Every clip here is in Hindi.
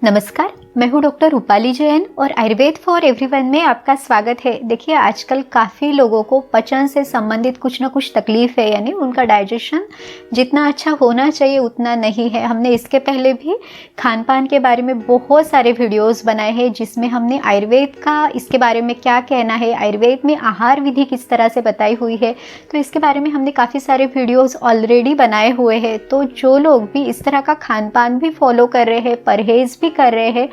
नमस्कार, मैं हूँ डॉक्टर रूपाली जैन और आयुर्वेद फॉर एवरीवन में आपका स्वागत है। देखिए, आजकल काफ़ी लोगों को पाचन से संबंधित कुछ ना कुछ तकलीफ है, यानी उनका डाइजेशन जितना अच्छा होना चाहिए उतना नहीं है। हमने इसके पहले भी खान पान के बारे में बहुत सारे वीडियोस बनाए हैं, जिसमें हमने आयुर्वेद का इसके बारे में क्या कहना है, आयुर्वेद में आहार विधि किस तरह से बताई हुई है, तो इसके बारे में हमने काफ़ी सारे वीडियोज़ ऑलरेडी बनाए हुए हैं। तो जो लोग भी इस तरह का खान पान भी फॉलो कर रहे हैं, परहेज़ भी कर रहे हैं,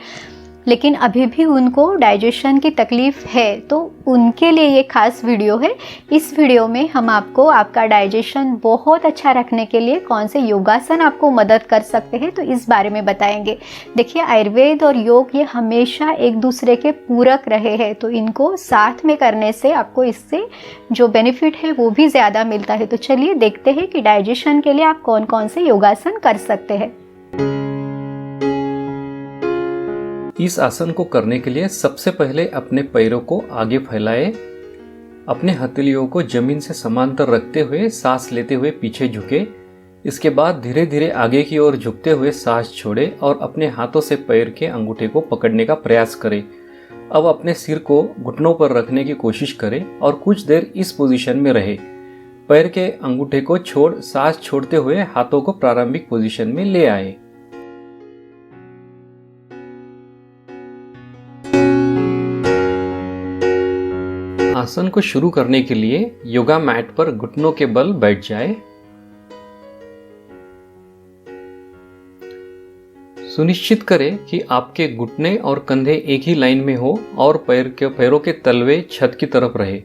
लेकिन अभी भी उनको डाइजेशन की तकलीफ़ है, तो उनके लिए ये खास वीडियो है। इस वीडियो में हम आपको आपका डाइजेशन बहुत अच्छा रखने के लिए कौन से योगासन आपको मदद कर सकते हैं, तो इस बारे में बताएंगे। देखिए, आयुर्वेद और योग ये हमेशा एक दूसरे के पूरक रहे हैं, तो इनको साथ में करने से आपको इससे जो बेनिफिट है वो भी ज़्यादा मिलता है। तो चलिए देखते हैं कि डाइजेशन के लिए आप कौन कौन से योगासन कर सकते हैं। इस आसन को करने के लिए सबसे पहले अपने पैरों को आगे फैलाएं, अपने हथेलियों को जमीन से समांतर रखते हुए सांस लेते हुए पीछे झुके। इसके बाद धीरे धीरे आगे की ओर झुकते हुए सांस छोड़ें और अपने हाथों से पैर के अंगूठे को पकड़ने का प्रयास करें। अब अपने सिर को घुटनों पर रखने की कोशिश करें और कुछ देर इस पोजीशन में रहें। पैर के अंगूठे को छोड़ सांस छोड़ते हुए हाथों को प्रारंभिक पोजीशन में ले आए। आसन को शुरू करने के लिए योगा मैट पर घुटनों के बल बैठ जाए। सुनिश्चित करें कि आपके घुटने और कंधे एक ही लाइन में हो और पैरों के तलवे छत की तरफ रहे।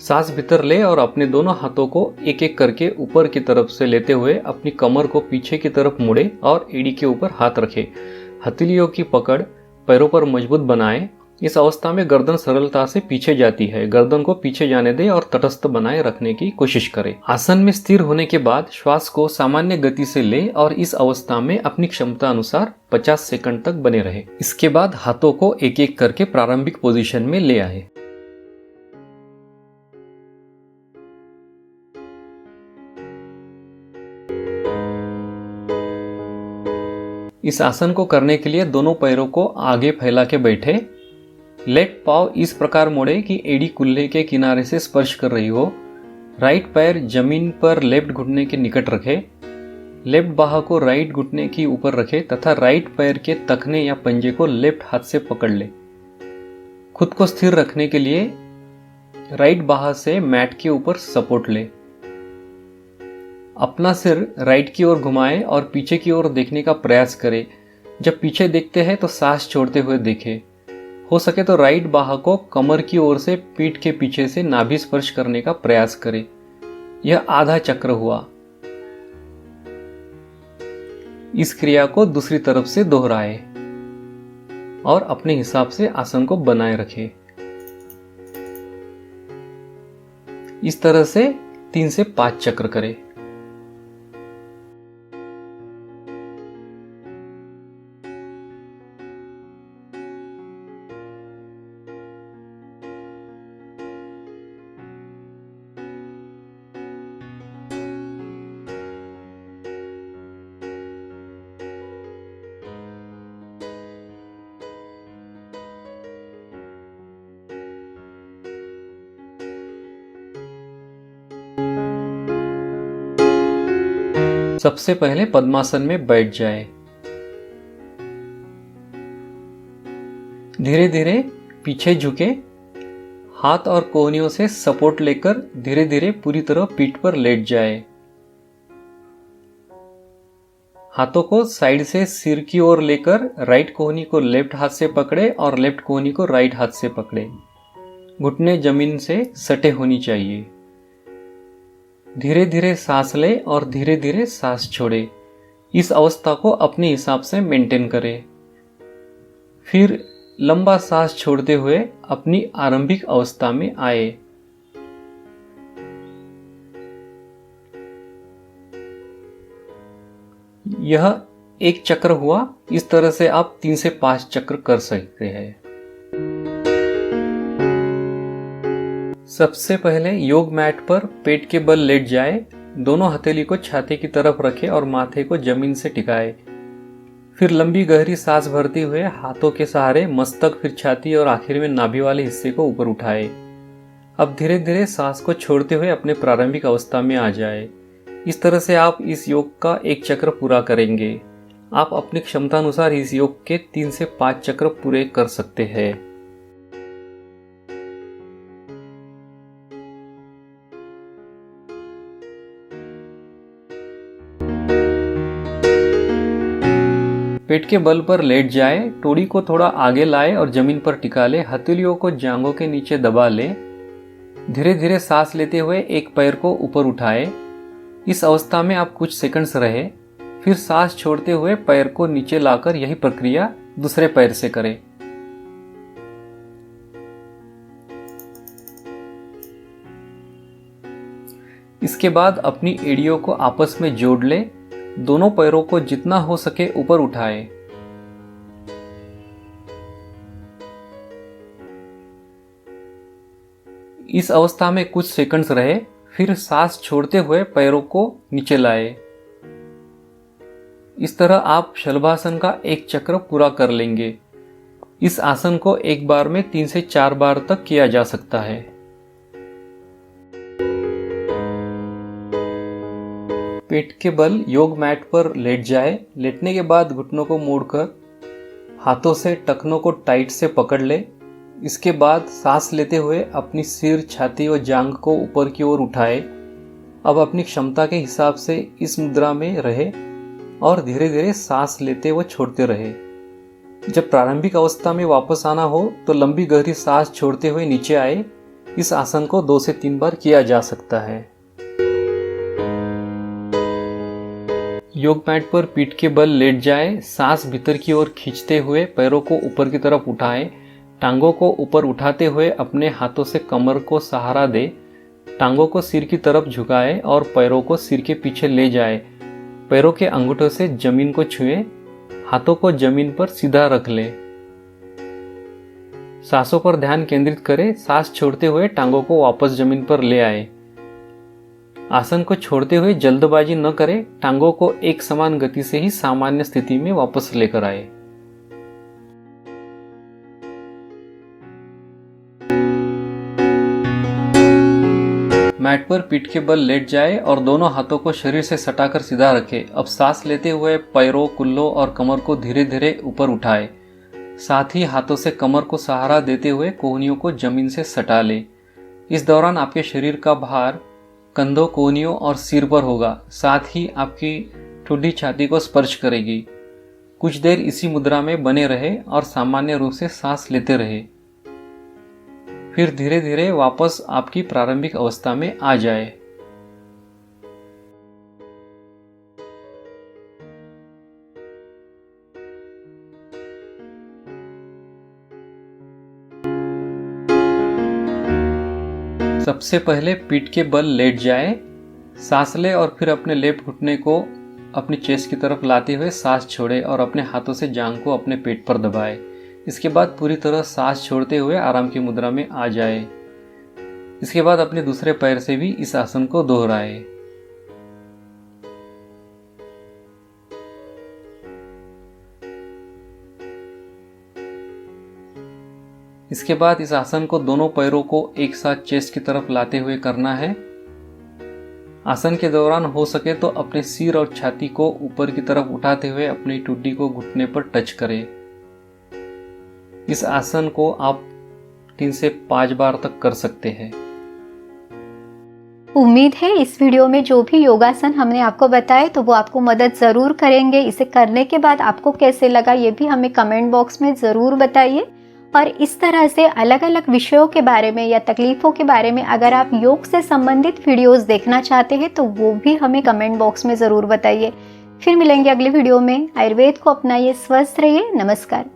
सांस भीतर ले और अपने दोनों हाथों को एक एक करके ऊपर की तरफ से लेते हुए अपनी कमर को पीछे की तरफ मुड़े और एड़ी के ऊपर हाथ रखें। हथेलियों की पकड़ पैरों पर मजबूत बनाएं। इस अवस्था में गर्दन सरलता से पीछे जाती है। गर्दन को पीछे जाने दें और तटस्थ बनाए रखने की कोशिश करें। आसन में स्थिर होने के बाद श्वास को सामान्य गति से लें और इस अवस्था में अपनी क्षमता अनुसार 50 सेकंड तक बने रहे। इसके बाद हाथों को एक एक करके प्रारंभिक पोजीशन में ले आए। इस आसन को करने के लिए दोनों पैरों को आगे फैला के बैठे। लेफ्ट पाँव इस प्रकार मोड़े कि एड़ी कुल्ले के किनारे से स्पर्श कर रही हो। राइट पैर जमीन पर लेफ्ट घुटने के निकट रखे। लेफ्ट बाह को राइट घुटने के ऊपर रखे तथा राइट पैर के तखने या पंजे को लेफ्ट हाथ से पकड़ ले। खुद को स्थिर रखने के लिए राइट बाह से मैट के ऊपर सपोर्ट ले। अपना सिर राइट की ओर घुमाएं और पीछे की ओर देखने का प्रयास करें। जब पीछे देखते हैं तो सांस छोड़ते हुए देखें। हो सके तो राइट बाह को कमर की ओर से पीठ के पीछे से नाभि स्पर्श करने का प्रयास करें। यह आधा चक्र हुआ। इस क्रिया को दूसरी तरफ से दोहराएं और अपने हिसाब से आसन को बनाए रखें। इस तरह से 3 से 5 चक्र करें। सबसे पहले पद्मासन में बैठ जाए। धीरे धीरे पीछे झुके, हाथ और कोहनियों से सपोर्ट लेकर धीरे धीरे पूरी तरह पीठ पर लेट जाए। हाथों को साइड से सिर की ओर लेकर राइट कोहनी को लेफ्ट हाथ से पकड़े और लेफ्ट कोहनी को राइट हाथ से पकड़े। घुटने जमीन से सटे होनी चाहिए। धीरे धीरे सांस ले और धीरे धीरे सांस छोड़े। इस अवस्था को अपने हिसाब से मेंटेन करें। फिर लंबा सांस छोड़ते हुए अपनी आरंभिक अवस्था में आए। यह एक चक्र हुआ। इस तरह से आप 3 से 5 चक्र कर सकते हैं। सबसे पहले योग मैट पर पेट के बल लेट जाए। दोनों हथेली को छाती की तरफ रखें और माथे को जमीन से टिकाए। फिर लंबी गहरी सांस भरते हुए हाथों के सहारे मस्तक, फिर छाती और आखिर में नाभि वाले हिस्से को ऊपर उठाए। अब धीरे धीरे सांस को छोड़ते हुए अपने प्रारंभिक अवस्था में आ जाए। इस तरह से आप इस योग का एक चक्र पूरा करेंगे। आप अपनी क्षमता अनुसार इस योग के 3 से 5 चक्र पूरे कर सकते हैं। पेट के बल पर लेट जाए, टोड़ी को थोड़ा आगे लाए और जमीन पर टिका ले। हथेलियों को जांघों के नीचे दबा ले। धीरे धीरे सांस लेते हुए एक पैर को ऊपर उठाए। इस अवस्था में आप कुछ सेकंड्स रहे, फिर सांस छोड़ते हुए पैर को नीचे लाकर यही प्रक्रिया दूसरे पैर से करें। इसके बाद अपनी एड़ियों को आपस में जोड़ ले। दोनों पैरों को जितना हो सके ऊपर उठाए। इस अवस्था में कुछ सेकंड्स रहे, फिर सांस छोड़ते हुए पैरों को नीचे लाए। इस तरह आप शलभासन का एक चक्र पूरा कर लेंगे। इस आसन को एक बार में 3 से 4 बार तक किया जा सकता है। पेट के बल योग मैट पर लेट जाए। लेटने के बाद घुटनों को मोड़कर हाथों से टखनों को टाइट से पकड़ ले। इसके बाद सांस लेते हुए अपनी सिर, छाती और जांघ को ऊपर की ओर उठाए। अब अपनी क्षमता के हिसाब से इस मुद्रा में रहे और धीरे धीरे सांस लेते व छोड़ते रहे। जब प्रारंभिक अवस्था में वापस आना हो तो लंबी गहरी सांस छोड़ते हुए नीचे आए। इस आसन को 2 से 3 बार किया जा सकता है। योग मैट पर पीठ के बल लेट जाए। सांस भीतर की ओर खींचते हुए पैरों को ऊपर की तरफ उठाएं। टांगों को ऊपर उठाते हुए अपने हाथों से कमर को सहारा दे। टांगों को सिर की तरफ झुकाए और पैरों को सिर के पीछे ले जाए। पैरों के अंगूठों से जमीन को छुएं। हाथों को जमीन पर सीधा रख लें। सांसों पर ध्यान केंद्रित करें। सांस छोड़ते हुए टांगों को वापस जमीन पर ले आए। आसन को छोड़ते हुए जल्दबाजी न करें। टांगों को एक समान गति से ही सामान्य स्थिति में वापस लेकर आए। मैट पर पीठ के बल लेट जाए और दोनों हाथों को शरीर से सटाकर सीधा रखें। अब सांस लेते हुए पैरों, कुल्लों और कमर को धीरे धीरे ऊपर उठाए। साथ ही हाथों से कमर को सहारा देते हुए कोहनियों को जमीन से सटा ले। इस दौरान आपके शरीर का भार कंधों, कोहनियों और सिर पर होगा। साथ ही आपकी ठुड्डी छाती को स्पर्श करेगी। कुछ देर इसी मुद्रा में बने रहे और सामान्य रूप से सांस लेते रहे। फिर धीरे धीरे वापस आपकी प्रारंभिक अवस्था में आ जाए। सबसे पहले पीठ के बल लेट जाए। सांस ले और फिर अपने लेफ्ट घुटने को अपनी चेस्ट की तरफ लाते हुए सांस छोड़े और अपने हाथों से जांघ को अपने पेट पर दबाए। इसके बाद पूरी तरह सांस छोड़ते हुए आराम की मुद्रा में आ जाए। इसके बाद अपने दूसरे पैर से भी इस आसन को दोहराए। इसके बाद इस आसन को दोनों पैरों को एक साथ चेस्ट की तरफ लाते हुए करना है। आसन के दौरान हो सके तो अपने सिर और छाती को ऊपर की तरफ उठाते हुए अपनी ठुड्डी को घुटने पर टच करें। इस आसन को आप 3 से 5 बार तक कर सकते हैं। उम्मीद है इस वीडियो में जो भी योगासन हमने आपको बताए तो वो आपको मदद ज़रूर करेंगे। इसे करने के बाद आपको कैसे लगा ये भी हमें कमेंट बॉक्स में ज़रूर बताइए। और इस तरह से अलग अलग विषयों के बारे में या तकलीफ़ों के बारे में अगर आप योग से संबंधित वीडियोस देखना चाहते हैं तो वो भी हमें कमेंट बॉक्स में ज़रूर बताइए। फिर मिलेंगे अगले वीडियो में। आयुर्वेद को अपनाइए, स्वस्थ रहिए। नमस्कार।